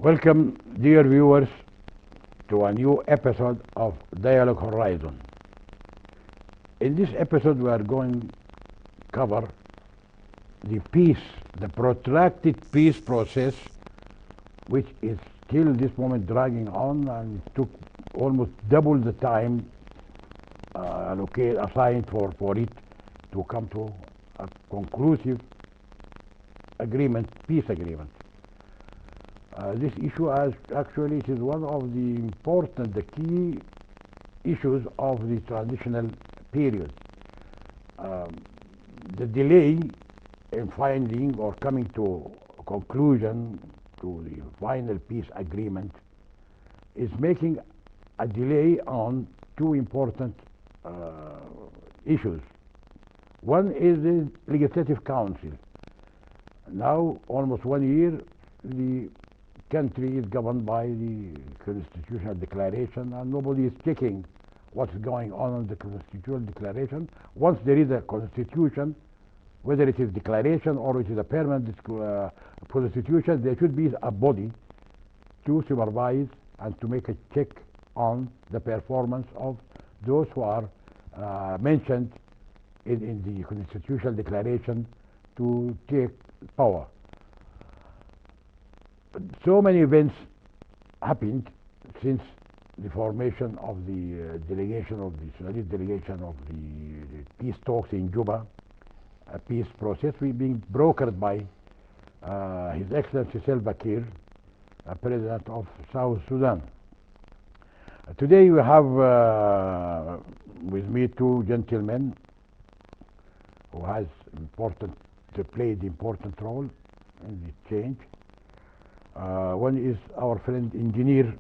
Welcome, dear viewers, to a new episode of Dialogue Horizon. In this episode, we are going to cover the protracted peace process, which is still this moment dragging on, and it took almost double the time assigned for it to come to a conclusive agreement, peace agreement. This issue actually is one of the key issues of the transitional period. The delay in finding or coming to a conclusion to the final peace agreement is making a delay on two important issues. One is the Legislative Council. Now, almost 1 year, the country is governed by the Constitutional Declaration, and nobody is checking what's going on in the Constitutional Declaration. Once there is a Constitution, whether it is declaration or it is a permanent Constitution, there should be a body to supervise and to make a check on the performance of those who are mentioned in the Constitutional Declaration to take power. So many events happened since the formation of the delegation of the Sudanese delegation of the peace talks in Juba, a peace process being brokered by His Excellency Salva Kiir, President of South Sudan. Today we have with me two gentlemen who has played important role in the change. One is our friend engineer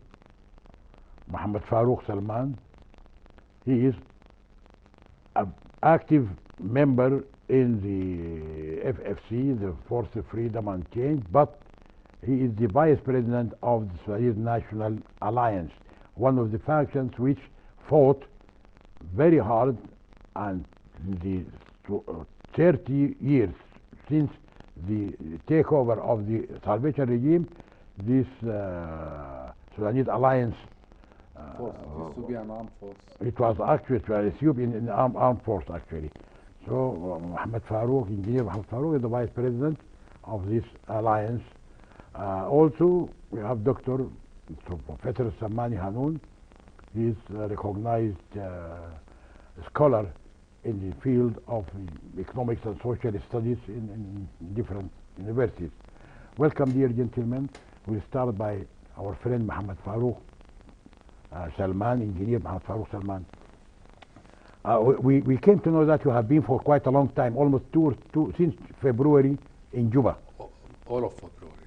Muhammad Farouk Salman. He is an active member in the FFC, the Force of Freedom and Change, but he is the vice president of the Sudanese National Alliance, one of the factions which fought very hard, and the 30 years since the takeover of the Salvation regime, this Sudanese Alliance used to be an armed force. It was actually assumed in armed force actually. So Muhammad Farouk, engineer Muhammad Farouk, is the vice president of this alliance. Also, we have Dr. Professor Samani Hanoun. He is a recognized scholar in the field of economics and social studies in different universities. Welcome, dear gentlemen. We'll start by our friend Muhammad Farouk Salman, engineer Muhammad Farouk Salman. We came to know that you have been for quite a long time, almost since February in Juba. All of February.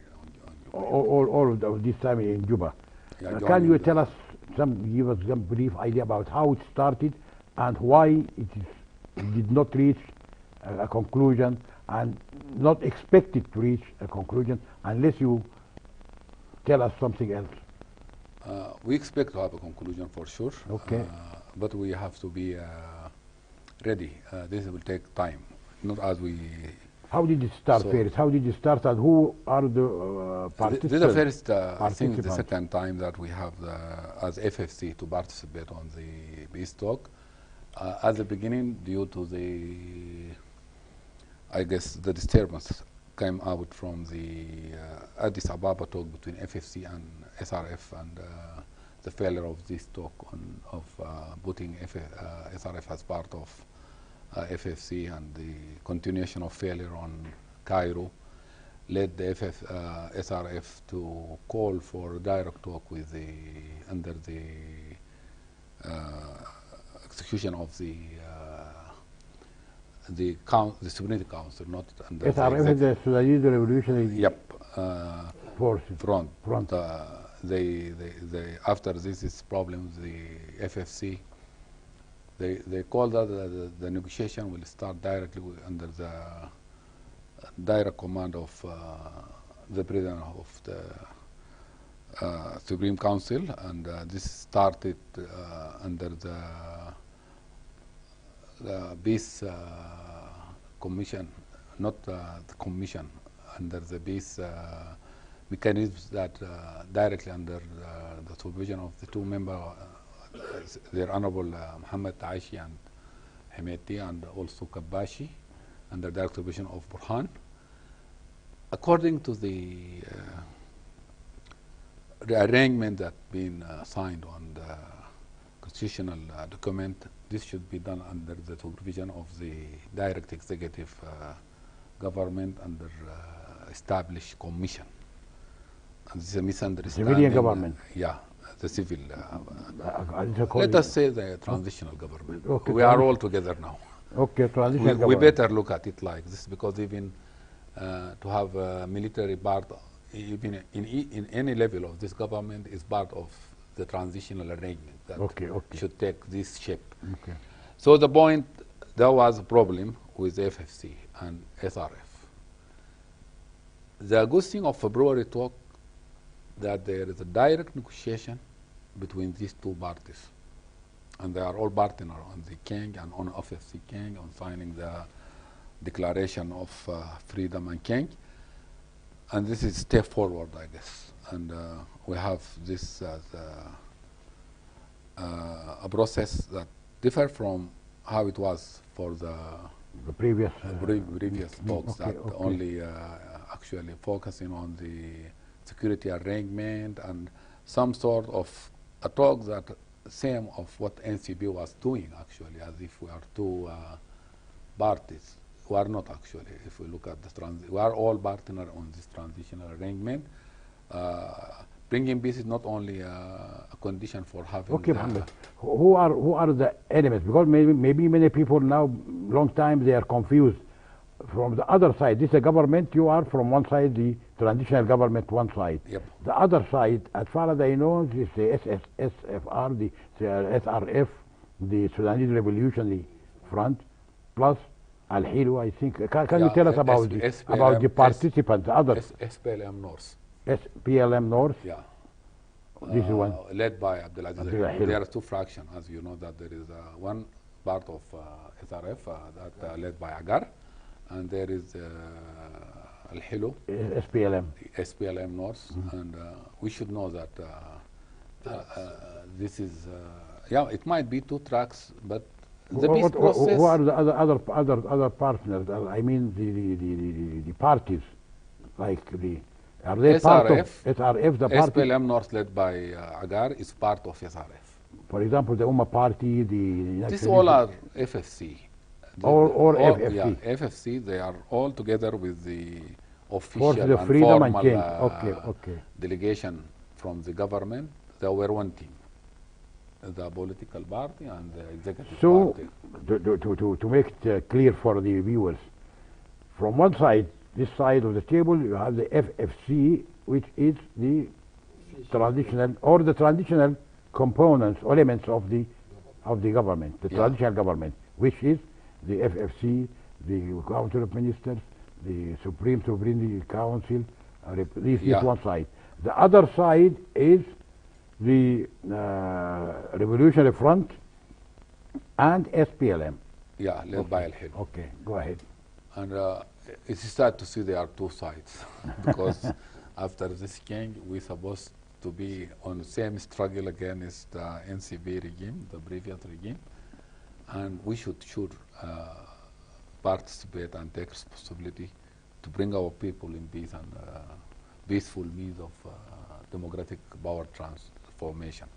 All of this time in Juba. Yeah, can you tell us give us some brief idea about how it started and why it did not reach a conclusion, and not expected to reach a conclusion unless you tell us something else? We expect to have a conclusion for sure. Okay. But we have to be ready. This will take time, not as we... How did it start first? How did it start, and who are the participants? This is the first, I think the second time that we have as FFC to participate on the peace talk. At the beginning, due to the disturbance came out from the Addis Ababa talk between FFC and SRF, and the failure of this talk of putting SRF as part of FFC, and the continuation of failure on Cairo led the SRF to call for direct talk with under the execution of the Sovereignty Council, not under SRF is the Sudanese Revolutionary Front. They after this problem, the FFC, they called that the negotiation will start directly under the direct command of the president of the Supreme Council, and this started under the peace commission, not the commission, under the peace mechanisms that directly under the supervision of the two members, their Honorable Muhammad Taishi and Hemeti, and also Kabashi, under direct supervision of Burhan. According to the arrangement that been signed on the constitutional document, this should be done under the supervision of the direct executive government under established commission. And this is a misunderstanding. Civilian government. Yeah, the civil. Let us say the transitional government. Okay, we are all together now. Okay, transitional We government. better look at it like this, because even to have a military part, even in any level of this government, is part of the transitional arrangement that should take this shape. Okay. So the point, there was a problem with FFC and SRF. The good thing of February talk that there is a direct negotiation between these two parties, and they are all partners on the King and on FFC King on signing the Declaration of Freedom and King, and this is a step forward, I guess. And we have this as a process that differs from how it was for the previous talks that only actually focusing on the security arrangement and some sort of a talk that same of what NCB was doing, actually, as if we are two parties. We are not, actually. If we look at the we are all partners on this transitional arrangement. Bringing peace is not only a condition for having. Okay, Mohammed. Who are the elements? Because maybe many people now, long time, they are confused. From the other side, this is a government. You are from one side, the transitional government, one side. Yep. The other side, as far as I know, this is the SFR, the SRF, the Sudanese Revolutionary Front, plus Al-Hilu, I think. Can you tell us about the participants, the others? SPLM North. SPLM North? Yeah. This is one. Led by Abdulaziz. There are two fractions, as you know, that there is one part of SRF that led by Agar, and there is Al-Hilu. SPLM. SPLM North, and we should know that this is, yeah, it might be two tracks, but the peace process. Who are the other partners? I mean the parties, like the. Are they SRF, part of SRF, the party? SPLM North led by Agar is part of SRF. For example, the Ummah Party, the... These all are FFC. Or FFC. Yeah, FFC, they are all together with the official For the and freedom formal and delegation from the government. They were one team, the political party and the executive party. To make it clear for the viewers, from one side, this side of the table, you have the FFC, which is the traditional components, elements of the government, the traditional government, which is the FFC, the Council of Ministers, the Supreme Sovereignty Council. This is one side. The other side is the Revolutionary Front and SPLM. Yeah, led by Al-Hilu. Okay, go ahead. And it's sad to see there are two sides because after this king, we're supposed to be on the same struggle against the NCB regime, the previous regime, and we should participate and take responsibility to bring our people in peace and peaceful means of democratic power transformation.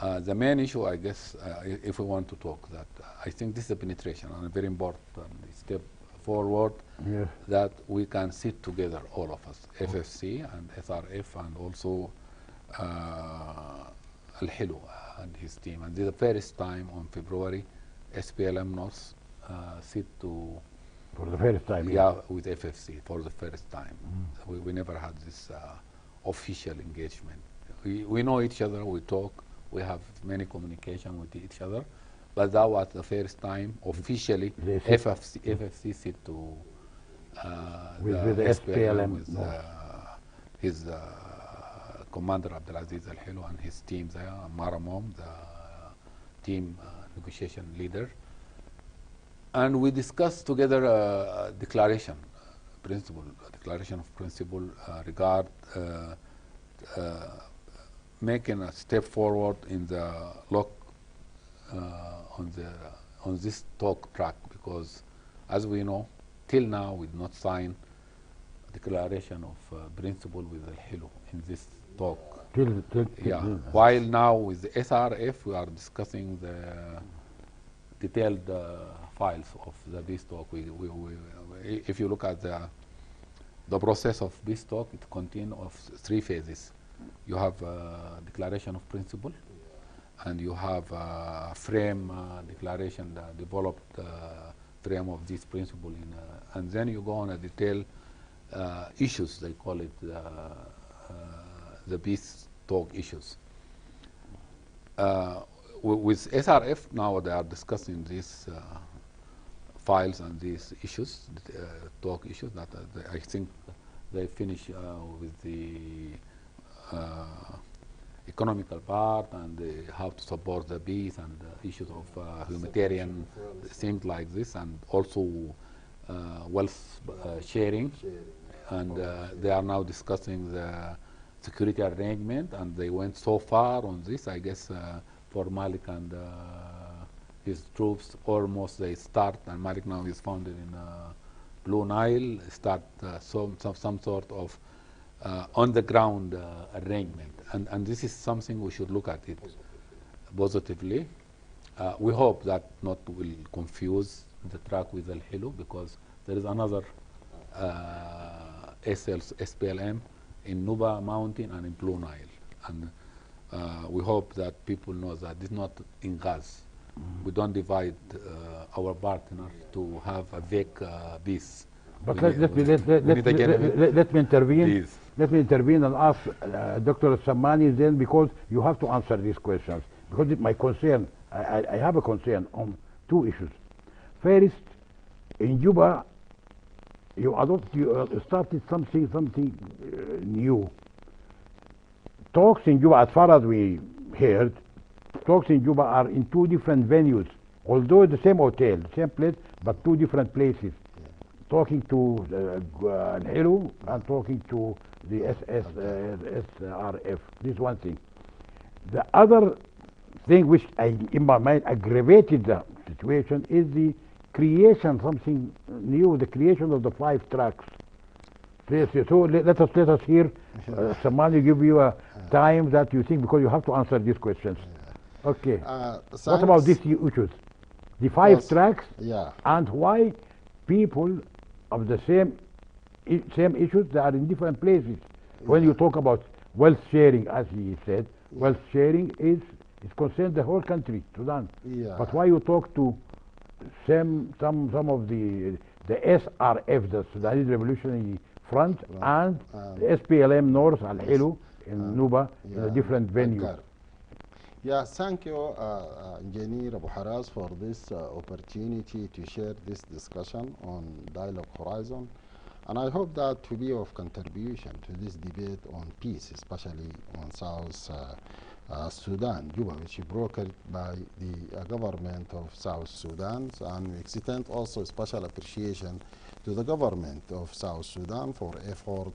The main issue, I guess, if we want to talk, that I think this is a penetration and a very important step forward, that we can sit together, all of us, FFC and SRF and also Al-Hilu and his team. And this is the first time on February, SPLM North sit to... For the first time? Yeah, with FFC for the first time. We never had this official engagement. We know each other, we talk, we have many communication with each other, but that was the first time officially FFC sit to with the SPLM with his commander Abdulaziz Al-Hilu and his team there, Maramom, the team negotiation leader. And we discussed together a declaration, principle, declaration of principle regard making a step forward in the lock on this talk track, because as we know, till now we did not sign declaration of principle with Al-Hilo in this talk. Yeah. While now with the SRF we are discussing the detailed files of the peace talk. If you look at the process of peace talk, it contains of 3 phases. You have declaration of principle, and you have frame declaration, the developed frame of this principle, and then you go on a detailed issues, they call it the peace talk issues. With SRF now they are discussing these files and these issues, talk issues that I think they finish with the economical part and how to support the peace and issues of humanitarian things like this, and also wealth sharing. And they are now discussing the security arrangement, and they went so far on this. I guess for Malik and his troops, almost they start, and Malik now is founded in Blue Nile, start some sort of on the ground arrangement, and this is something we should look at it positively. We hope that not will confuse the track with Al-Hilo, because there is another SPLM in Nuba Mountain and in Blue Nile, and we hope that people know that this is not in Gaz. We don't divide our partner to have a vague peace. But let me intervene. Please. Let me intervene and ask Dr. Samani then, because you have to answer these questions. Because my concern, I have a concern on 2 issues. First, in Juba, you started something new. Talks in Juba, as far as we heard, talks in Juba are in 2 different venues, although the same hotel, same place, but 2 different places. Talking to Al-Hilo and talking to the SRF. This is one thing. The other thing which in my mind aggravated the situation is the creation, something new, the creation of the 5 tracks. So let us hear Samani give you a time that you think, because you have to answer these questions. Okay. What about these issues? The 5 tracks, and why people of the same issues that are in different places. When you talk about wealth sharing, as he said, wealth sharing is concerned the whole country, Sudan. But why you talk to some of the SRF, the Sudanese Revolutionary Front, and the SPLM North, Al-Hilo in Nuba, in a different venue? Yeah, thank you, Engineer Abu Haras, for this opportunity to share this discussion on Dialogue Horizon. And I hope that to be of contribution to this debate on peace, especially on South Sudan, Juba, which is brokered by the government of South Sudan. And we extend also special appreciation to the government of South Sudan for effort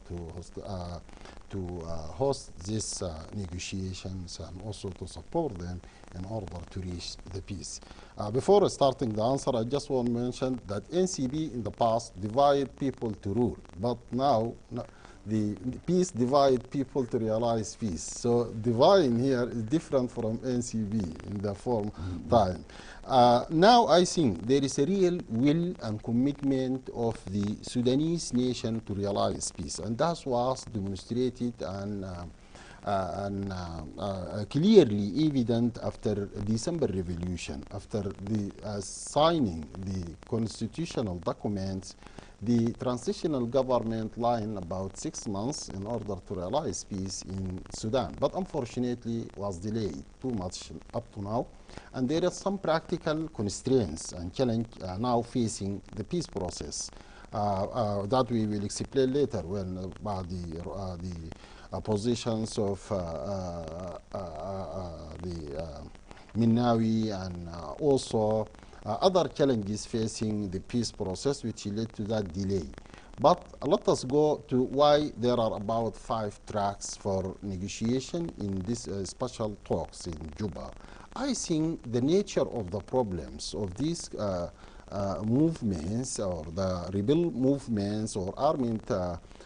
to host these negotiations, and also to support them in order to reach the peace. Before starting the answer, I just want to mention that NCB in the past divided people to rule, but now the peace divide people to realize peace. So dividing here is different from NCB in the form time. Now I think there is a real will and commitment of the Sudanese nation to realize peace, and that was demonstrated and clearly evident after December Revolution, after the signing the constitutional documents. The transitional government line about 6 months in order to realize peace in Sudan, but unfortunately was delayed too much up to now, and there are some practical constraints and challenge now facing the peace process that we will explain later when about the positions of the Minnawi and also other challenges facing the peace process, which led to that delay. But let us go to why there are about 5 tracks for negotiation in this special talks in Juba. I think the nature of the problems of these movements, or the rebel movements or armed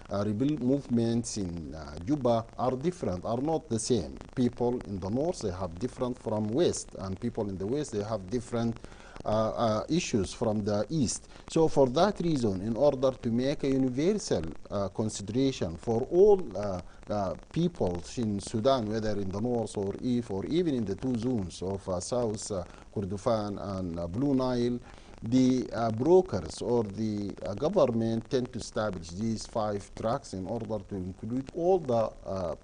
rebel movements in Juba are different, are not the same. People in the north, they have different from west, and people in the west, they have different issues from the east. So for that reason, in order to make a universal consideration for all peoples in Sudan, whether in the north or east, or even in the 2 zones of South Kordofan and Blue Nile, the brokers or the government tend to establish these 5 tracks in order to include all the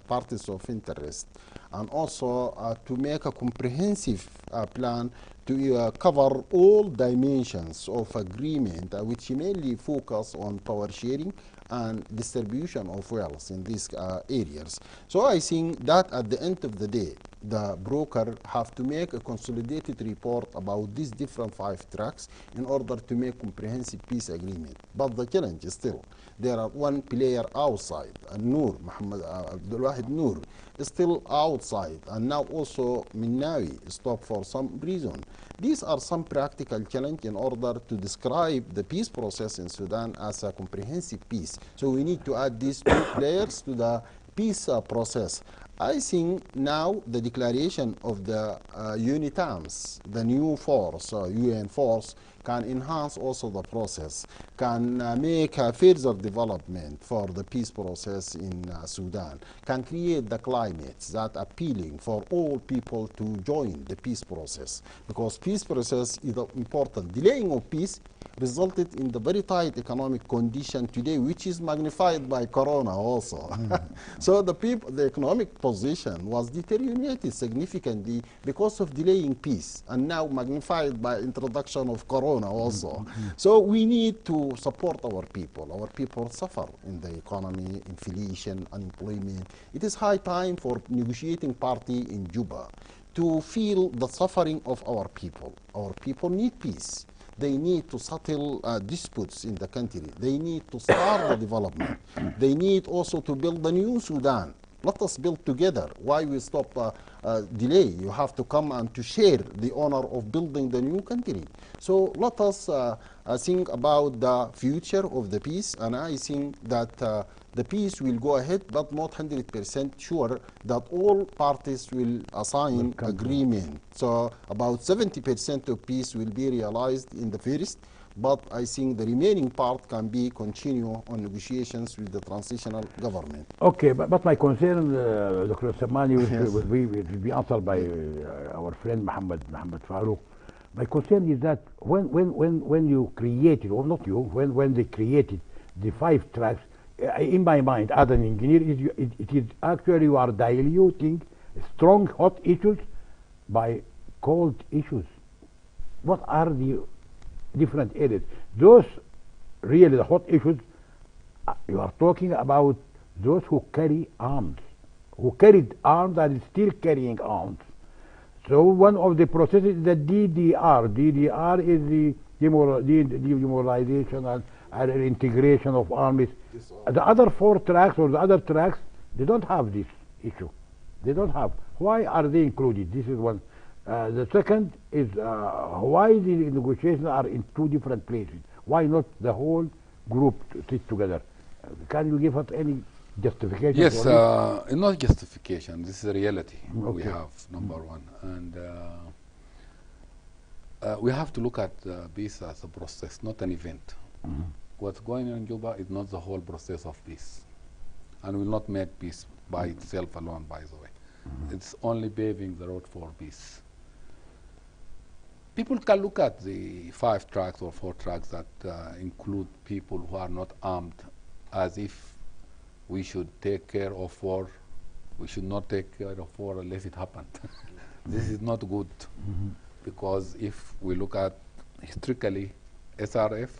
parties of interest, and also to make a comprehensive plan to cover all dimensions of agreement, which mainly focus on power sharing and distribution of wealth in these areas. So I think that at the end of the day, the broker have to make a consolidated report about these different 5 tracks in order to make comprehensive peace agreement. But the challenge is still, there are one player outside, Noor, Muhammad Abdul Wahid Noor, is still outside, and now also Minnawi stopped for some reason. These are some practical challenge in order to describe the peace process in Sudan as a comprehensive peace. So we need to add these 2 players to the peace process. I think now the declaration of the UNITAMS, the new force, UN force, can enhance also the process, can make a further development for the peace process in Sudan, can create the climate that appealing for all people to join the peace process, because peace process is important. Delaying of peace resulted in the very tight economic condition today, which is magnified by Corona also. So the economic position was deteriorated significantly because of delaying peace, and now magnified by introduction of Corona also. So we need to support our people. Our people suffer in the economy, inflation, unemployment. It is high time for negotiating party in Juba to feel the suffering of our people. Our people need peace. They need to settle disputes in the country. They need to start the development. They need also to build the new Sudan. Let us build together. Why we stop delay? You have to come and to share the honor of building the new country. So let us think about the future of the peace, and I think that the peace will go ahead, but not 100% sure that all parties will sign agreement. So about 70% of peace will be realized in the first, but I think the remaining part can be continue on negotiations with the transitional government. Okay, but my concern, Dr. Samani, Yes. will be answered by our friend Muhammad Farouk. My concern is that when you created, or not you, when they created the 5 tracks, in my mind, as an engineer, it is actually you are diluting strong hot issues by cold issues. What are the different areas? Those really the hot issues, you are talking about those who carry arms, who carried arms and is still carrying arms. So one of the processes is the DDR. DDR is the demoralization and integration of armies. The other 4 tracks or the other tracks, they don't have this issue. They don't have. Why are they included? This is one. The second is why the negotiations are in 2 different places. Why not the whole group to sit together? Can you give us any justification? Yes, for this? not justification. This is a reality we Okay. have, number one. And we have to look at peace as a process, not an event. What's going on in Juba is not the whole process of peace, and will not make peace by itself alone, by the way. It's only paving the road for peace. People can look at the 5 tracks or 4 tracks that include people who are not armed as if we should take care of war. We should not take care of war unless it happened. This is not good, because if we look at historically SRF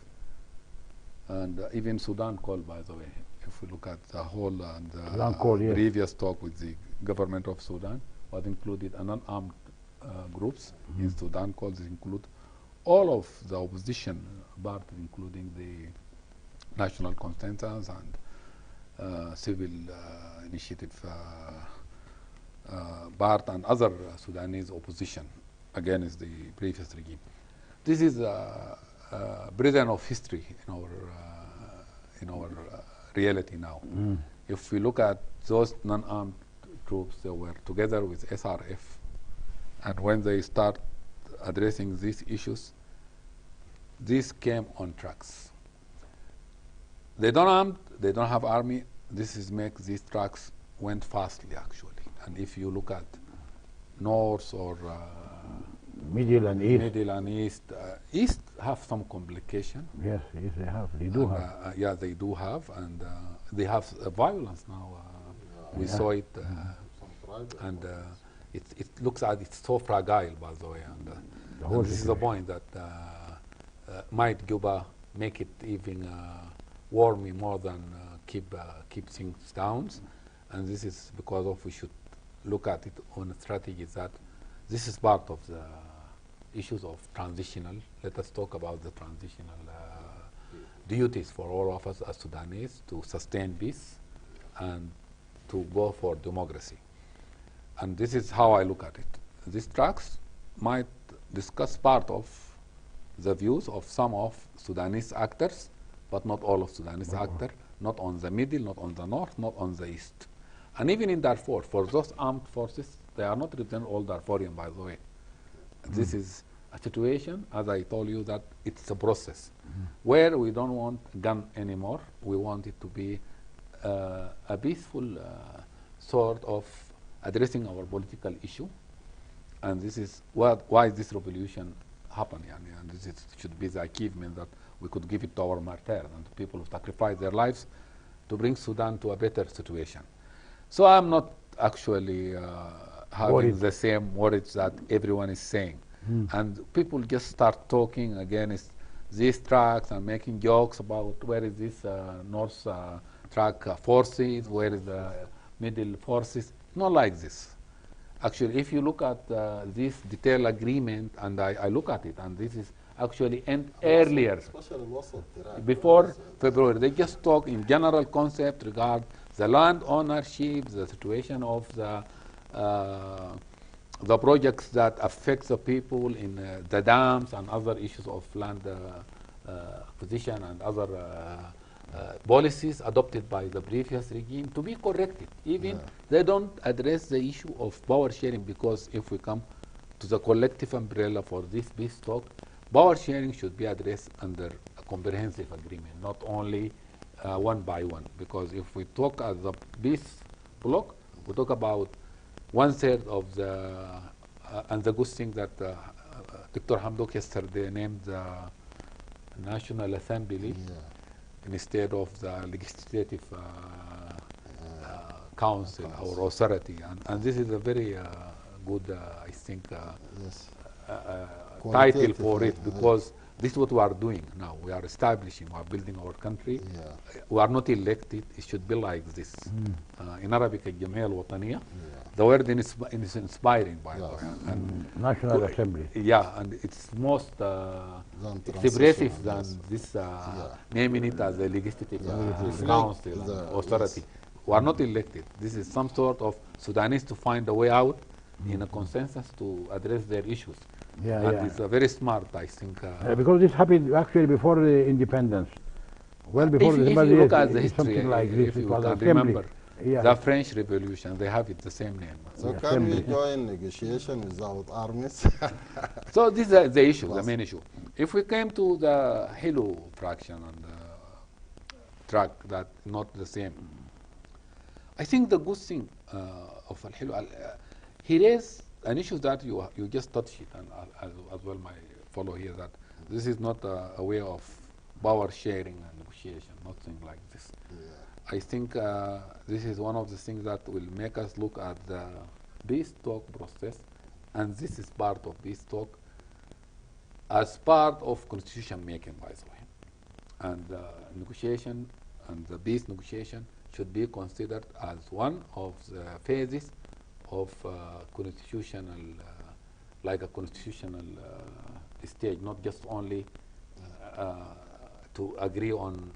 and even Sudan call, by the way, if we look at the whole and Yes. previous talk with the government of Sudan, was included an unarmed groups in Sudan calls include all of the opposition parties, including the national consensus and civil initiative part and other Sudanese opposition against the previous regime. This is a burden of history in our reality now. If we look at those non-armed troops, they were together with SRF, and when they start addressing these issues, this came on tracks. They don't armed, they don't have army. This is make these tracks went fastly actually. And if you look at north or Middle and East. Middle and East, East have some complication. Yes, yes, they have. They do have. Yeah, they do have, and they have violence now. We saw it, and it looks like it's so fragile, by the way. And this is the point that might Cuba make it even warm more than keep things down, and this is because of we should look at it on a strategy that this is part of the issues of transitional. Let us talk about the transitional duties for all of us as Sudanese to sustain peace and to go for democracy. And this is how I look at it. These tracks might discuss part of the views of some of Sudanese actors, but not all of Sudanese actors, not on the middle, not on the north, not on the east. And even in Darfur, for those armed forces, they are not representing all Darfurian, by the way. This is a situation, as I told you, that it's a process where we don't want gun anymore. We want it to be a peaceful sort of addressing our political issue. And this is why this revolution happened. And this should be the achievement that we could give it to our martyrs and to people who sacrificed their lives to bring Sudan to a better situation. So I'm not actually having the same worries that everyone is saying. And people just start talking against these tracks and making jokes about where is this north track forces, where is the middle forces. Not like this. Actually, if you look at this detailed agreement, and I look at it, and this is actually earlier, before February, they just talk in general concept regard the land ownership, the situation of the projects that affect the people in the dams and other issues of land acquisition and other policies adopted by the previous regime to be corrected. Even they don't address the issue of power sharing, because if we come to the collective umbrella for this peace talk, power sharing should be addressed under a comprehensive agreement, not only one by one. Because if we talk as the peace bloc, we talk about 1/3 of the, and the good thing that Dr. Hamdok yesterday named the National Assembly instead of the legislative council or authority. And this is a very good, I think, title for it, because this is what we are doing now. We are establishing, we are building our country. We are not elected. It should be like this. In Arabic, الجمعية الوطنية. The word is inspiring, by the way. And National Assembly. Yeah, and it's most expressive than this naming it as a legislative council authority. We are not elected. This is some sort of Sudanese to find a way out in a consensus to address their issues. And it's very smart, I think. Because this happened actually before the independence. Well before if the you look at the history, something like this. if you was can assembly. remember, the French Revolution, they have it the same name. So can we join negotiation without armies? So this is the issue, the main issue. If we came to the Hilo fraction and track that not the same, I think the good thing of Al Hilo, he raised an issue that you just touched it, and as well my follow here, that this is not a way of power sharing and negotiation, nothing like this. I think this is one of the things that will make us look at the peace talk process, and this is part of peace talk as part of constitution making, by the way. And negotiation and the peace negotiation should be considered as one of the phases of constitutional, like a constitutional stage, not just only to agree on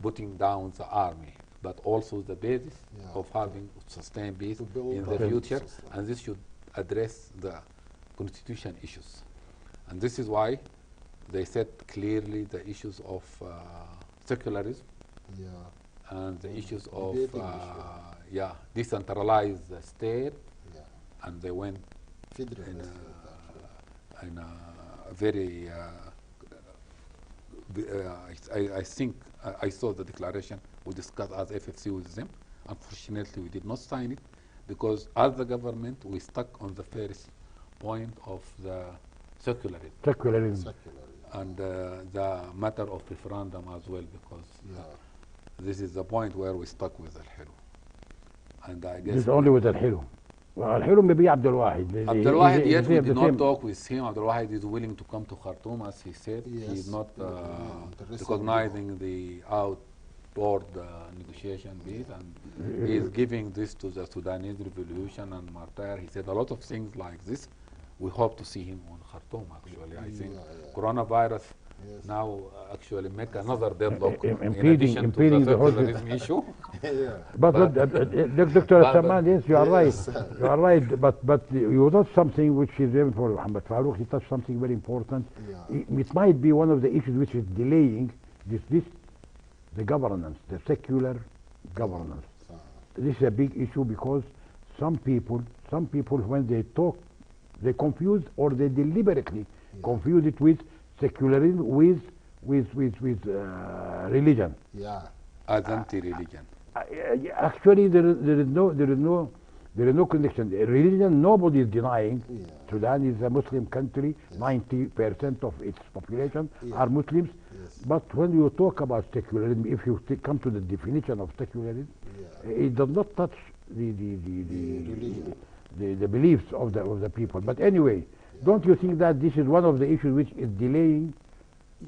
putting down the army, but also the basis Yeah. of having sustained peace To build in the the future, system. and this should address the constitution issues. And this is why they set clearly the issues of secularism Yeah. and the issues of Debating issue. decentralized state, Yeah. and they went Federal in state, actually. in a very I think I saw the declaration. We discussed as FFC with them. Unfortunately, we did not sign it because as the government, we stuck on the first point of the secularism Secularism. Secular. and the matter of referendum as well, because Yeah. this is the point where we stuck with Al-Hilu. And I guess This is only with Al-Hilu. Well, Al-Hilu maybe Abdul Wahid. Abdul Wahid, yet we did not talk with him. Abdul Wahid is willing to come to Khartoum, as he said. He Yes. is not Interesting. recognizing the outboard negotiation bit, and he is giving this to the Sudanese revolution and martyr. He said a lot of things like this. We hope to see him on Khartoum, actually. I think coronavirus Yes. now actually make another deadlock in impeding- addition impeding to the the whole- secularism issue. Yeah. But Dr. but- Saman, yes, you are Yes. right. You are right. But you touched something which is very important. Muhammad Farouk, he touched something very important. Yeah. It might be one of the issues which is delaying the governance, the secular governance. This is a big issue because some people when they talk, they confuse or they deliberately confuse it with secularism with religion. Yeah. As anti-religion. Actually, there is no connection. Religion, nobody is denying. Yeah. Sudan is a Muslim country. 90% of its population Yeah. are Muslims. Yes. But when you talk about secularism, if you come to the definition of secularism, Yeah. it does not touch religion. the beliefs of the people. But anyway, don't you think that this is one of the issues which is delaying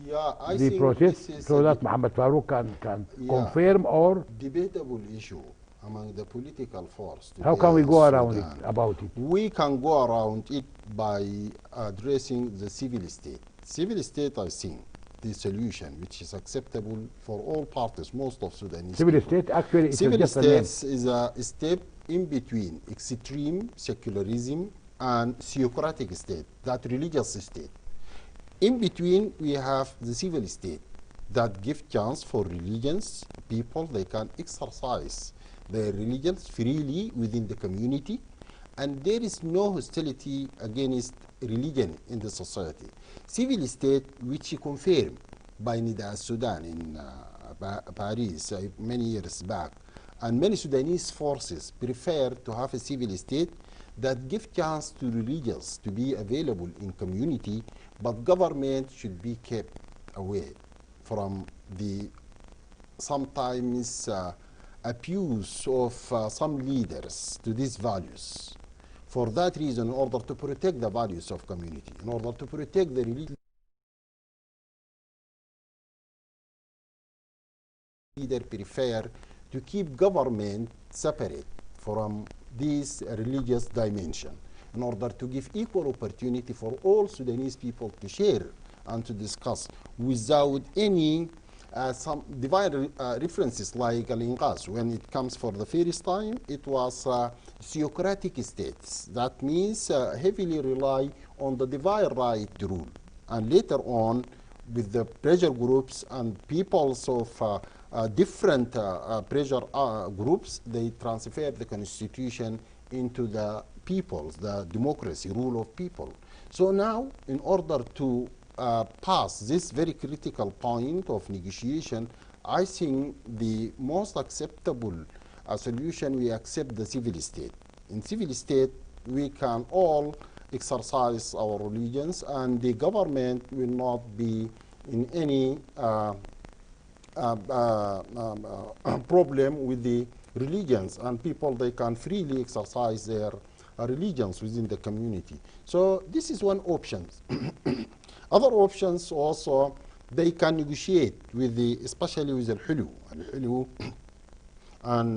Yeah, I the think process this is so a that Muhammad Farouk can Yeah. confirm, or debatable issue among the political force. how today can we in go around Sudan. it, about it? We can go around it by addressing the civil state. Civil state, I think, the solution which is acceptable for all parties, most of Sudanese Civil people. state, actually, it's Civil just a name. states is a step in between extreme secularism and theocratic state, that religious state. In between, we have the civil state that give chance for religions, people, they can exercise their religions freely within the community, and there is no hostility against religion in the society. Civil state, which confirmed by Nida Sudan in Paris many years back, and many Sudanese forces prefer to have a civil state that give chance to religions to be available in community, but government should be kept away from the sometimes abuse of some leaders to these values. For that reason, in order to protect the values of community, in order to protect the religion, leader prefer to keep government separate from this religious dimension in order to give equal opportunity for all Sudanese people to share and to discuss without any some divine references like Al-Inqas. When it comes for the first time, it was theocratic states. That means heavily rely on the divine right rule. And later on, with the pressure groups and peoples of different pressure groups, they transfer the constitution into the peoples, the democracy, rule of people. So now, in order to pass this very critical point of negotiation, I think the most acceptable solution, we accept the civil state. In civil state, we can all exercise our religions, and the government will not be in any problem with the religions, and people, they can freely exercise their religions within the community. So this is one option. Other options also, they can negotiate with the, especially with Al-Hilu and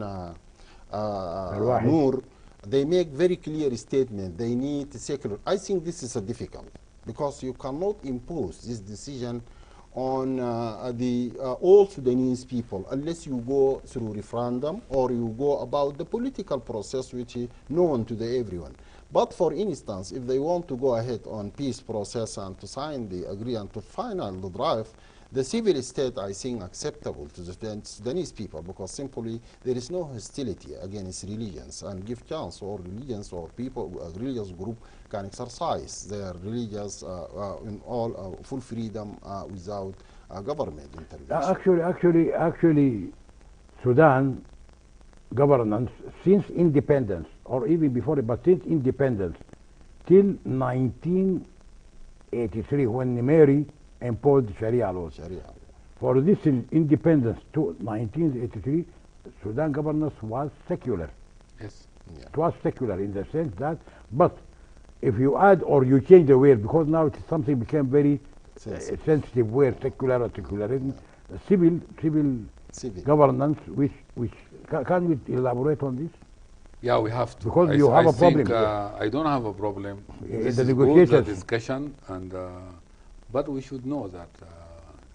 Noor. They make very clear statement. They need secular. I think this is a difficult, because you cannot impose this decision on all Sudanese people unless you go through referendum or you go about the political process which is known to everyone. But for instance, if they want to go ahead on peace process and to sign the agreement to final the drive, the civil state, I think, acceptable to the Sudanese people because simply there is no hostility against religions and give chance or religions or people, a religious group can exercise their religious in all full freedom without government intervention. Actually, Sudan governance since independence, or even before it, but since independence, till 1983, when Mary imposed Sharia laws. Sharia. For this independence to 1983, Sudan governance was secular. Yes. Yeah. It was secular in the sense that, but if you add or you change the word, because now it's something became very sensitive word, secular or secularism, civil governance, which can we elaborate on this? Yeah, we have to. Because you have a problem. I don't have a problem. This The is negotiations. good, the discussion, and but we should know that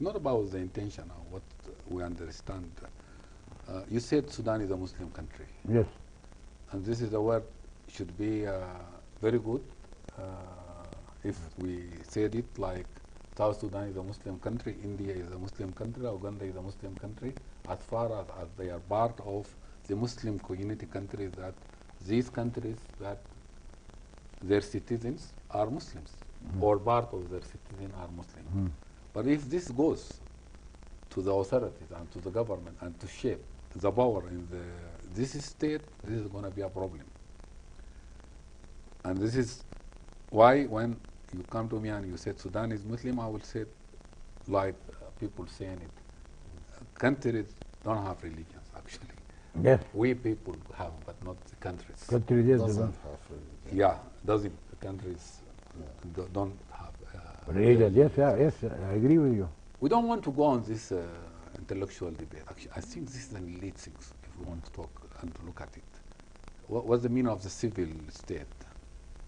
not about the intention of what we understand. You said Sudan is a Muslim country. Yes. And this is a word should be very good if we said it like South Sudan is a Muslim country, India is a Muslim country, Uganda is a Muslim country, as far as they are part of the Muslim community countries, that these countries that their citizens are Muslims or part of their citizens are Muslims. But if this goes to the authorities and to the government and to shape the power in this state, this is going to be a problem. And this is why when you come to me and you said Sudan is Muslim, I will say like people saying it. Countries don't have religions actually. Yes. We people have, but not the countries. Countries, yes, Doesn't don't. have religion. Yeah, doesn't the countries don't have Religion, yes, yes, I agree with you. We don't want to go on this intellectual debate. Actually, I think this is an elite thing if we want to talk and to look at it. What's the meaning of the civil state?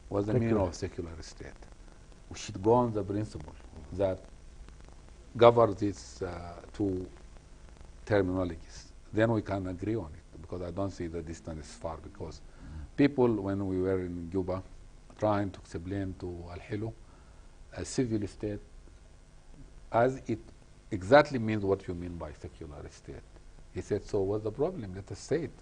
What's the meaning of secular state? We should go on the principle that governs these two terminologies. Then we can agree on it, because I don't see the distance is far, because people, when we were in Juba, trying to explain to Al-Hilo, a civil state, as it exactly means what you mean by secular state. He said, so what's the problem? Let us say it.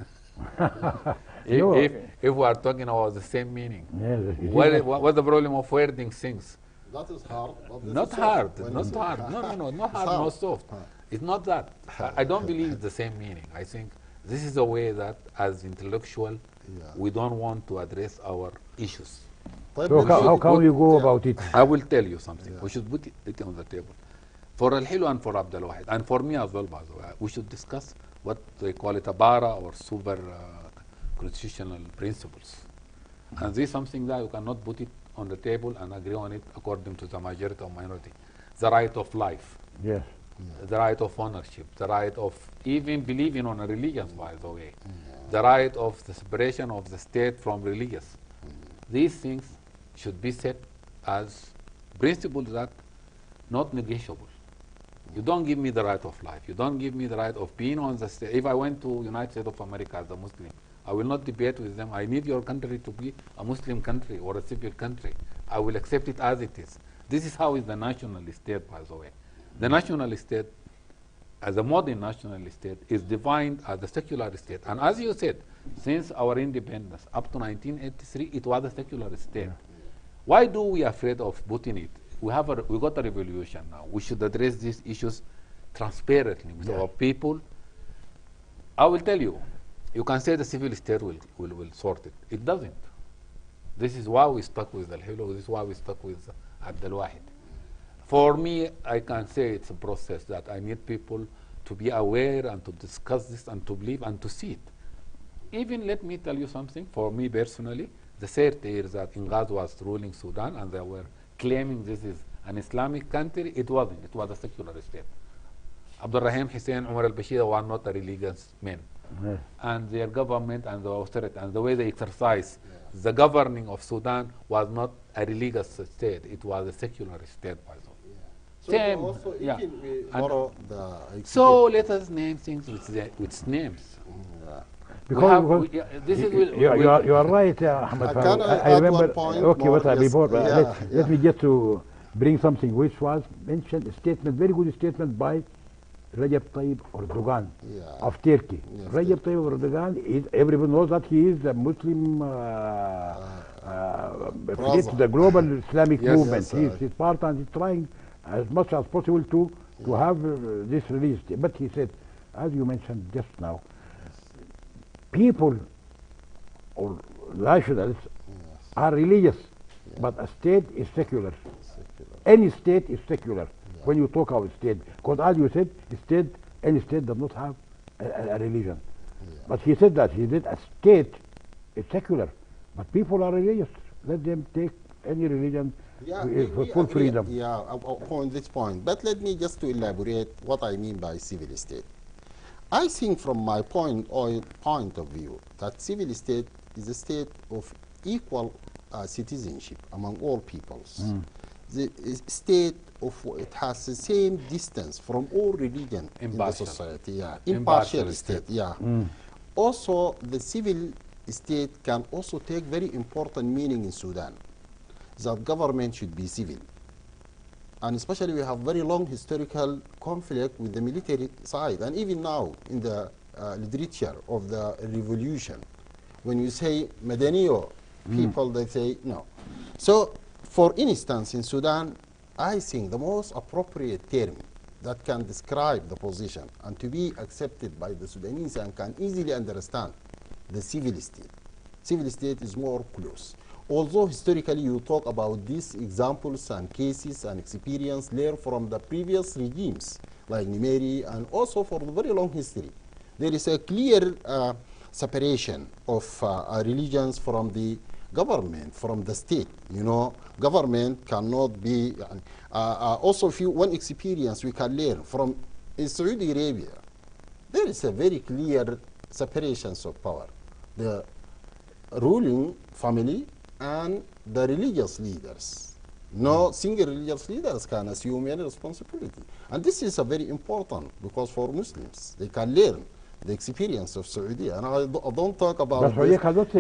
if we are talking about the same meaning, Yes, what's the problem of wording things? That is hard. But this Not is hard, soft when not you say- hard. No, not hard, not soft. It's not that. I don't believe it's the same meaning. I think this is a way that, as intellectual, Yeah. we don't want to address our issues. طيب So نمشي- how can you go about it? I will tell you something. Yeah. We should put it on the table. For Al-Hilo and for Abdul Wahid, and for me as well, by the way, we should discuss what they call it a bara or super constitutional principles. And this is something that you cannot put it on the table and agree on it according to the majority or minority. The right of life, Yes. the right of ownership, the right of even believing on a religion, by the way, the right of the separation of the state from religious. These things should be set as principles that not negotiable. You don't give me the right of life. You don't give me the right of being on the state. If I went to United States of America as a Muslim, I will not debate with them. I need your country to be a Muslim country or a civil country. I will accept it as it is. This is how is the national state, by the way. The national state, as a modern national state, is defined as the secular state. And as you said, since our independence up to 1983, it was a secular state. Why do we afraid of putting it? We got a revolution now. We should address these issues transparently with our people. I will tell you, you can say the civil state will sort it. It doesn't. This is why we stuck with Al-Hilo. This is why we stuck with Abdul Wahid. For me, I can say it's a process that I need people to be aware and to discuss this and to believe and to see it. Even let me tell you something, for me personally, the 30 years that Inghaz was ruling Sudan and they were claiming this is an Islamic country, it wasn't. It was a secular state. Abdul Rahim Hussein Umar al-Bashir were not a religious men. Yes. And their government and the authority and the way they exercise the governing of Sudan was not a religious state. It was a secular state, by the way. So same, also, yeah. even we And borrow the so let us name things with names. yeah. Because This is you are right, Ahmed Can Farouk. I I add one remember, point okay, more? but Yes. before, Yeah, yeah. let me just to bring something which was mentioned, a statement, very good statement by Recep Tayyip Erdogan Yeah. of Turkey. Yes, Recep Tayyip Erdogan is, everyone knows that he is a Muslim affiliated to brother. the global Islamic Yes. movement. Yes, He's part and he's trying as much as possible to have this released. But he said, as you mentioned just now, people or nationals Yes. are religious, Yeah. but a state is secular. Secular. Any state is secular Yeah. when you talk about state. Because as you said, state, any state does not have a religion. Yeah. But he said that, he said a state is secular, but people are religious. Let them take any religion Yeah, with we full agree, freedom. yeah, upon this point. But let me just to elaborate what I mean by civil state. I think from my point of view that civil state is a state of equal citizenship among all peoples. The state of it has the same distance from all religion in the Impartial. society. Yeah, Impartial impartial state. state. Yeah. Also, the civil state can also take very important meaning in Sudan. That government should be civil. And especially we have very long historical conflict with the military side. And even now in the literature of the revolution, when you say Madaniyo, people, they say no. So, for instance, in Sudan, I think the most appropriate term that can describe the position and to be accepted by the Sudanese and can easily understand the civil state. Civil state is more close. Although historically you talk about these examples and cases and experience learned from the previous regimes like Nimeri and also for the very long history, there is a clear separation of religions from the government, from the state. You know, government cannot be. Also, one experience we can learn from in Saudi Arabia, there is a very clear separations of power. The ruling family and the religious leaders. No single religious leaders can assume any responsibility. And this is a very important because for Muslims, they can learn the experience of Saudi. And I don't talk about That's why this.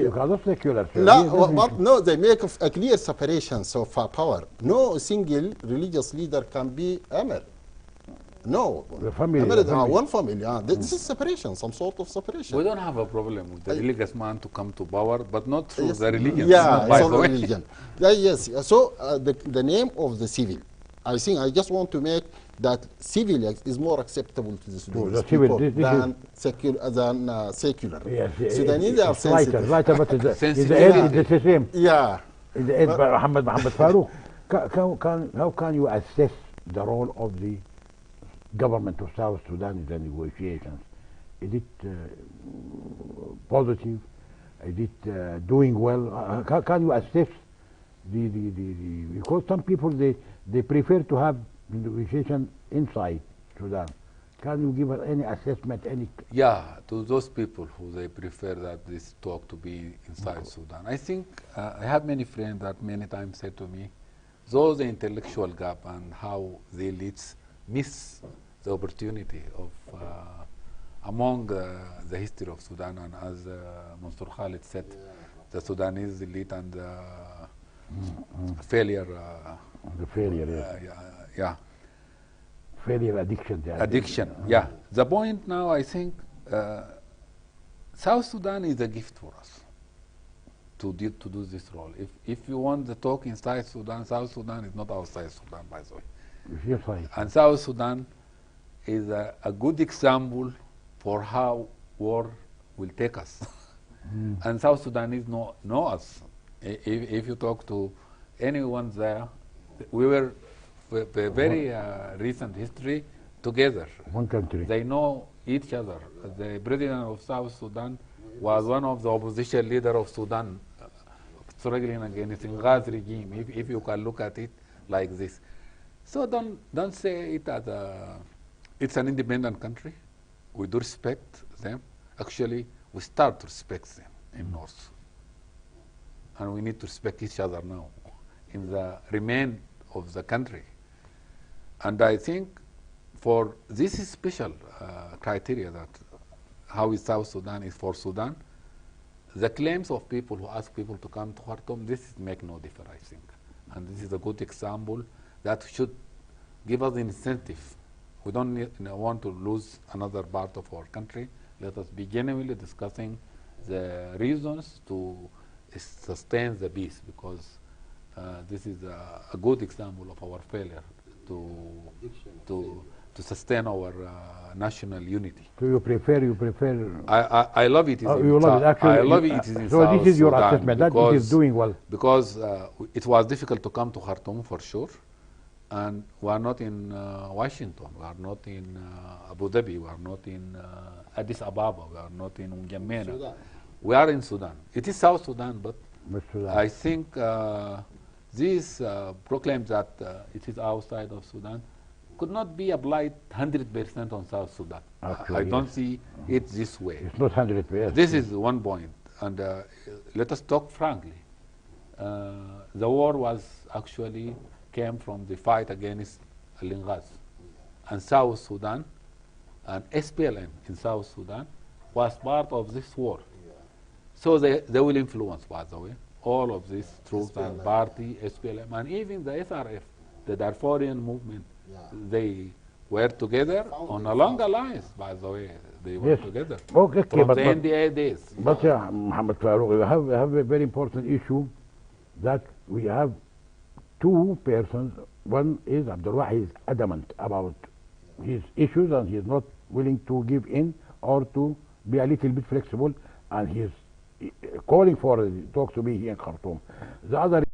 you cannot secular. No, they make a clear separation of power. No single religious leader can be Amir. No. The family, Amir the is family. one family. This is separation, some sort of separation. We don't have a problem with the religious man to come to power, but not through Yes. the religion. Yeah, by it's the on way. religion. Yes. So the name of the civil, I think I just want to make that civil is more acceptable to the Sudanese the civil, people this than secular. Yes, Sudanese are it's lighter, sensitive. lighter, but it's Sensitivity. the same. Yeah. In the end, Muhammad Farouk, how can you assess the role of the government of South Sudan in the negotiations? Is it positive? Is it doing well? Can you assess the because some people they prefer to have negotiation inside Sudan. Can you give us any assessment, any? Yeah, to those people who they prefer that this talk to be inside Sudan. I think I have many friends that many times said to me, though the intellectual gap and how the elites miss the opportunity of among the history of Sudan, and as Mansour Khalid said, the Sudanese elite and the failure. The failure, Yeah. Failure addiction. Addiction, yeah. The point now, I think, South Sudan is a gift for us to do this role. If you want the talk inside Sudan, South Sudan is not outside Sudan, by the way. Yes, right. And South Sudan is a good example for how war will take us. And South Sudanese know us. If you talk to anyone there, we were a very recent history together. One country. They know each other. The president of South Sudan was one of the opposition leader of Sudan, struggling against the Ghazi regime, if you can look at it like this. So don't say it as it's an independent country. We do respect them. Actually, we start to respect them in North. And we need to respect each other now in the remain of the country. And I think for this is special criteria that how is South Sudan is for Sudan, the claims of people who ask people to come to Khartoum, this make no difference, I think. And this is a good example that should give us an incentive. We don't want to lose another part of our country. Let us be genuinely discussing the reasons to sustain the peace, because this is a good example of our failure to sustain our national unity. So you prefer I love it. you love it actually. I love it in so South this is your Sudan assessment that it is doing well. because it was difficult to come to Khartoum for sure, and we are not in Washington, we are not in Abu Dhabi, we are not in Addis Ababa, we are not in N'Djamena. We are in Sudan. It is South Sudan, but I think this proclaims that it is outside of Sudan could not be applied 100% on South Sudan. Actually, I don't see it this way. It's not 100%. This is one point, and let us talk frankly. The war was actually came from the fight against Al-Inghaz, and South Sudan, and SPLM in South Sudan was part of this war. So they will influence, by the way, all of these troops and party, SPLM, and even the SRF, the Darfurian movement. They were together on a long alliance, by the way. They were together Okay, from but the NDA days. But Muhammad Farouk, we have a very important issue that we have two persons. One is Abdul Wahid is adamant about his issues and he is not willing to give in or to be a little bit flexible, and he is calling for talk to me here in Khartoum. The other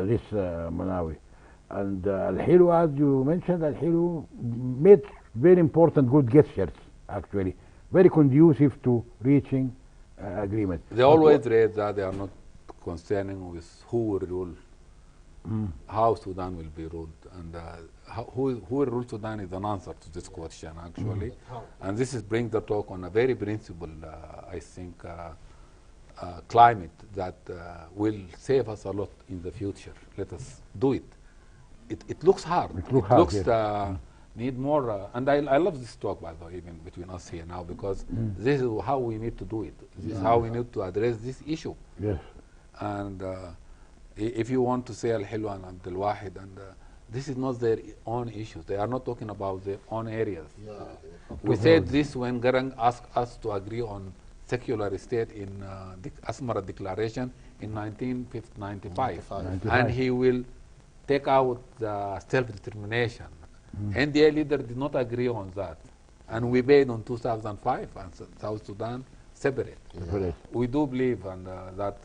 this Manawi. And Al-Hilu, as you mentioned, Al-Hilu made very important good gestures, actually, very conducive to reaching agreement. They always read that they are not concerning with who will rule, how Sudan will be ruled, and who will rule Sudan is an answer to this question, actually. And this is bring the talk on a very principled, I think, climate that will save us a lot in the future. Let us do it. It looks hard. It looks yes. Need more. And I love this talk, by the way, even between us here now, because this is how we need to do it. This is how we need to address this issue. Yes. And if you want to say Al-Hilu and Abdul Wahid, and this is not their own issues. They are not talking about their own areas. We said this when Garang asked us to agree on secular state in the Asmara Declaration in 1995. And he will take out the self-determination. NDA leader did not agree on that. And we made on 2005 and South Sudan separate. We do believe and that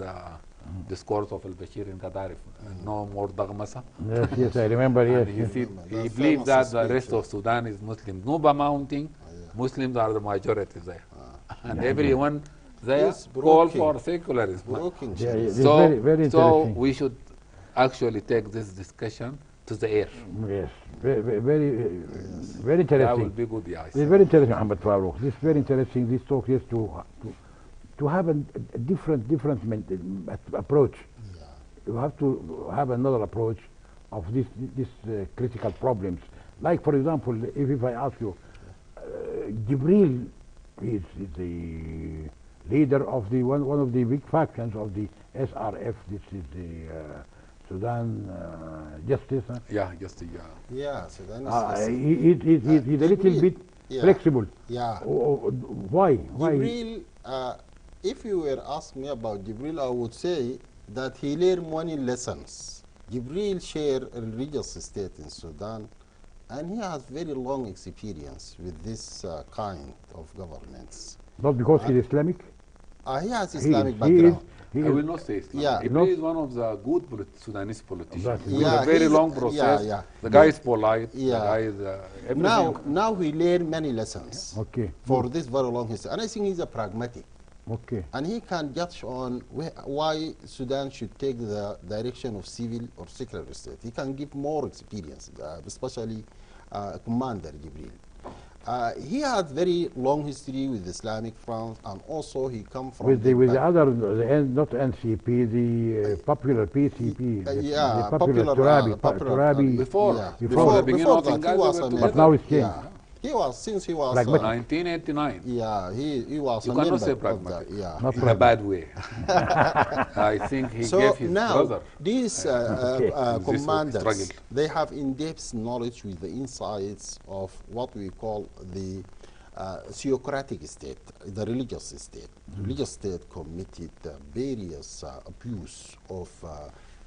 discourse of al-Bashir in Gaddafi, no more Dagmasa. Yes, yes, I remember, yes. He believed that the rest of Sudan is Muslim. Nuba Mountain, Muslims are the majority there. And everyone there call for secularism. So, very so we should actually take this discussion to the air. Yes, very interesting. That will be good, yeah. It's very interesting, Muhammad Farouk. This is very interesting. This talk is to have a different approach. You have to have another approach of these critical problems. Like, for example, if I ask you, Jibril is the leader of the one of the big factions of the SRF. This is the Sudan Justice. Huh? Yeah, Justice. Yeah, Sudan he's a little bit flexible. Yeah. Why? Jibril, if you were asking me about Jibril, I would say that he learned many lessons. Jibril shared a religious state in Sudan, and he has very long experience with this kind of governments. Not because he's Islamic? He has Islamic background. I will not say Islam. Yeah. He is one of the good Sudanese politicians. Exactly. It's a very long process. The guy is polite. The guy is everything. Now he learned many lessons for this very long history. And I think he's a pragmatic. And he can judge on why Sudan should take the direction of civil or secular state. He can give more experience, especially Commander Jibril. He had very long history with Islamic France, and also he come from with the other, not NCP, the popular PCP, the popular Turabi, Turabi. Before the beginning of that, he was a but now it's changed. yeah. He was, since he was 1989. yeah, he was You a cannot member say of pragmatic. that, yeah. Not In a bad way. I think he So gave his now brother these in this commanders, struggle. they have in-depth knowledge with the insights of what we call the theocratic state, the religious state. Religious state committed various abuse of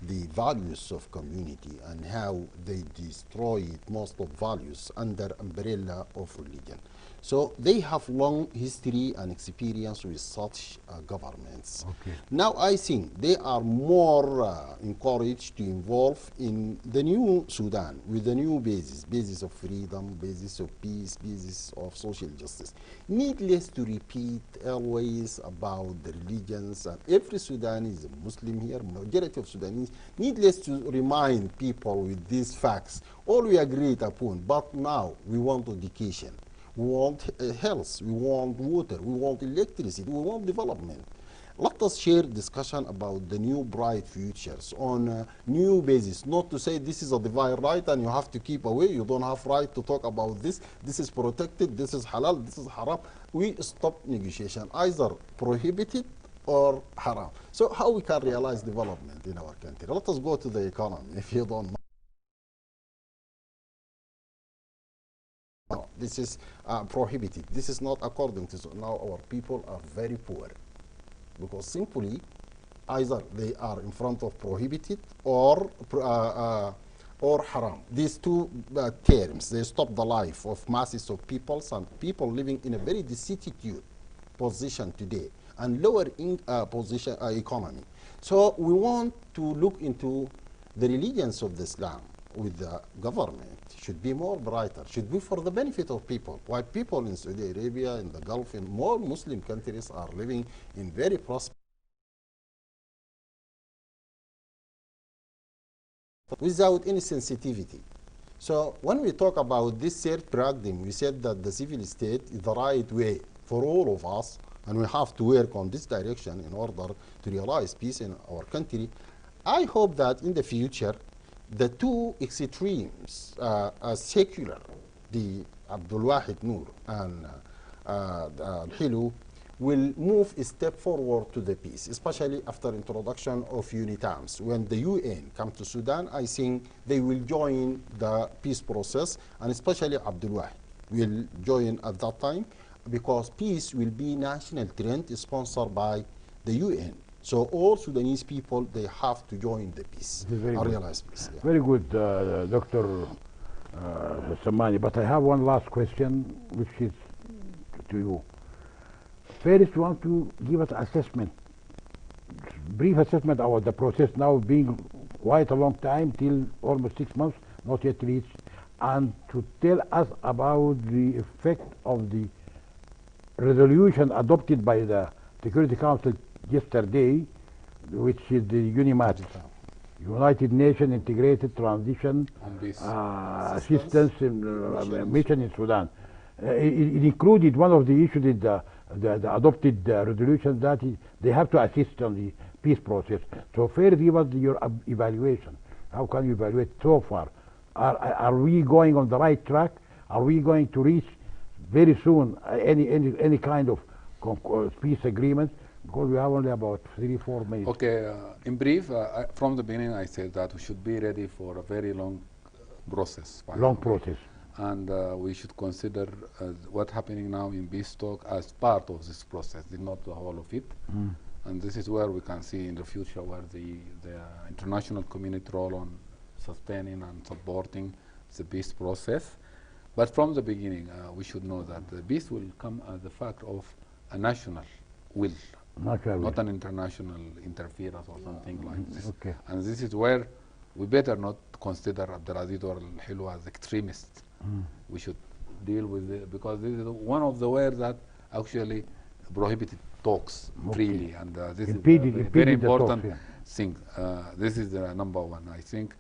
the values of community and how they destroyed most of values under umbrella of religion. So they have long history and experience with such governments. Okay. Now I think they are more encouraged to involve in the new Sudan with the new basis of freedom, basis of peace, basis of social justice. Needless to repeat always about the religions, and every Sudanese is a Muslim here, majority of Sudanese, needless to remind people with these facts. All we agreed upon, but now we want education. We want health, we want water, we want electricity, we want development. Let us share discussion about the new bright futures on a new basis, not to say this is a divine right and you have to keep away, you don't have right to talk about this is protected, this is halal, this is haram. We stop negotiation, either prohibited or haram. So how we can realize development in our country? Let us go to the economy, if you don't mind. This is prohibited. This is not according to, so now our people are very poor because simply either they are in front of prohibited or haram. These two terms, they stop the life of masses of peoples and people living in a very destitute position today and lower in position economy. So we want to look into the religions of the Islam with the government should be more brighter, should be for the benefit of people. While people in Saudi Arabia, in the Gulf, in more Muslim countries are living in very prosperous without any sensitivity. So when we talk about this third paradigm, we said that the civil state is the right way for all of us, and we have to work on this direction in order to realize peace in our country. I hope that in the future, the two extremes, secular, the Abdul Wahid Noor and Hilu, will move a step forward to the peace, especially after introduction of UNITAMs. When the UN come to Sudan, I think they will join the peace process, and especially Abdul Wahid will join at that time, because peace will be national trend sponsored by the UN. So all Sudanese people, they have to join the peace and realize peace. Yeah. Very good, Dr. Samani. But I have one last question, which is to you. First, you want to give us assessment, brief assessment about the process now being quite a long time, till almost 6 months, not yet reached, and to tell us about the effect of the resolution adopted by the Security Council yesterday, which is the UNIMAT, United Nations Integrated Transition Assistance Mission in Sudan. It included one of the issues in the adopted resolution that they have to assist on the peace process. So first, give us your evaluation. How can you evaluate so far? Are we going on the right track? Are we going to reach very soon any kind of peace agreement? Because we have only about 3-4 minutes. Okay, in brief, from the beginning I said that we should be ready for a very long process. Long process. And we should consider what's happening now in peace talk as part of this process, not the whole of it. And this is where we can see in the future where the international community role on sustaining and supporting the peace process. But from the beginning, we should know that the peace will come as a fact of a national will, not an international interference or something like this. Okay. And this is where we better not consider Abdulaziz or Al-Hilu as extremists. We should deal with it, because this is one of the words that actually prohibited talks freely, and this is a very important thing. This is number one. I think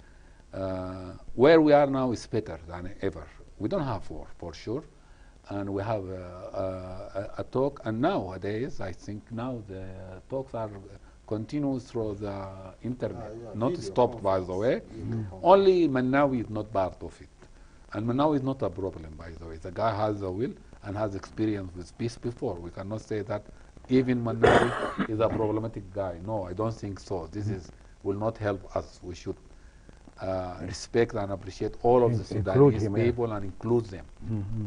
where we are now is better than ever. We don't have war, for sure, and we have a talk. And nowadays, I think now the talks are continuous through the internet, Yeah, not video stopped, by the conference, way. video conference. Only Manawi is not part of it. And Manawi is not a problem, by the way. The guy has the will and has experience with peace before. We cannot say that even Manawi is a problematic guy. No, I don't think so. This is will not help us. We should respect and appreciate all of the Include Sudanese him, yeah. people and include them.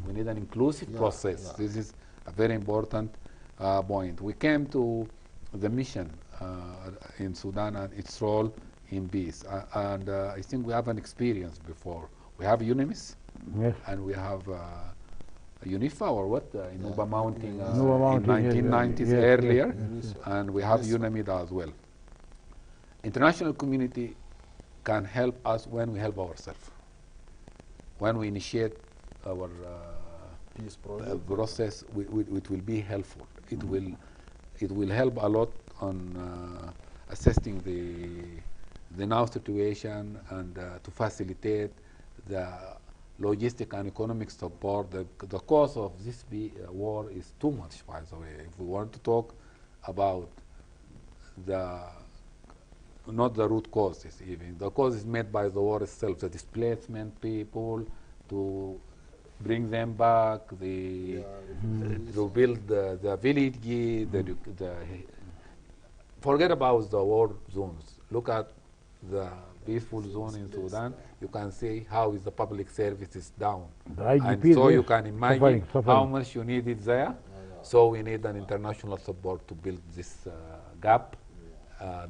We need an inclusive Yeah, process. yeah. This is a very important point. We came to the mission in Sudan and its role in peace. And I think we have an experience before. We have UNIMIS Yes. and we have UNIFA or what? Inuba Mountain Inuba Mountain, in yes, 1990s yes, yes, earlier. yes. And we have Yes. UNAMID as well. International community can help us when we help ourselves. When we initiate our Peace project. process, it will be helpful. It will help a lot on assessing the now situation and to facilitate the logistic and economic support. The cost of this war is too much, by the way. If we want to talk about not the root causes even. The cause is made by the war itself, the displacement people, to bring them back, to build the village, forget about the war zones. Look at the peaceful zone in Sudan. You can see how is the public services down. The And IDPs, so you yes, can imagine suffering. how much you need it there. So we need an international support to build this gap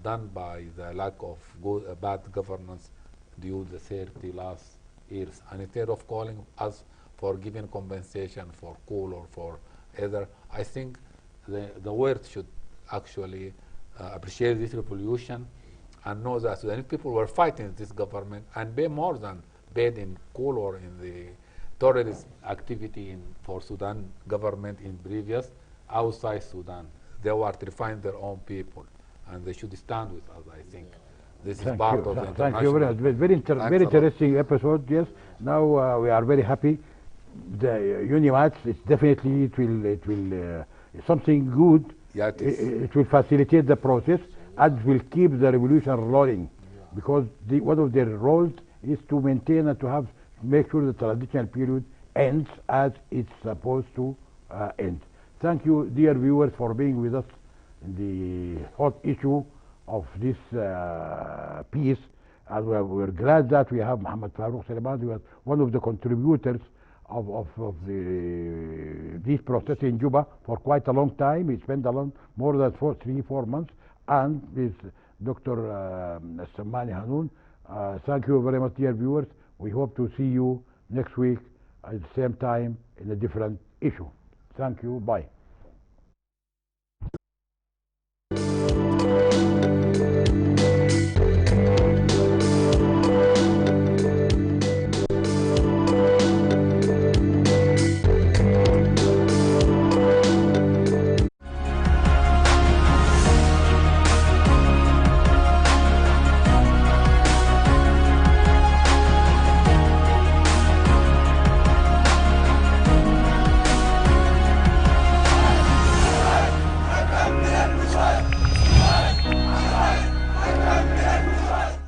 done by the lack of bad governance due the 30 last years. And instead of calling us for giving compensation for coal or for other, I think the world should actually appreciate this revolution and know that Sudanese people were fighting this government and pay more than paid in coal or in the terrorist activity for Sudan government in previous outside Sudan. They were to find their own people, and they should stand with us, I think. This is part of the international. Thank you very much. Very interesting episode, yes. Now we are very happy. The UNIMATS, it's definitely, it will something good. Yeah, it is. It will facilitate the process and will keep the revolution rolling, because one of their roles is to maintain and to make sure the transitional period ends as it's supposed to end. Thank you, dear viewers, for being with us in the hot issue of this piece. And we're glad that we have Muhammad Farouk Salman, who was one of the contributors of this process in Juba for quite a long time. He spent more than 3-4 months. And this Dr. Samani Hanoun. Thank you very much, dear viewers. We hope to see you next week at the same time in a different issue. Thank you. Bye.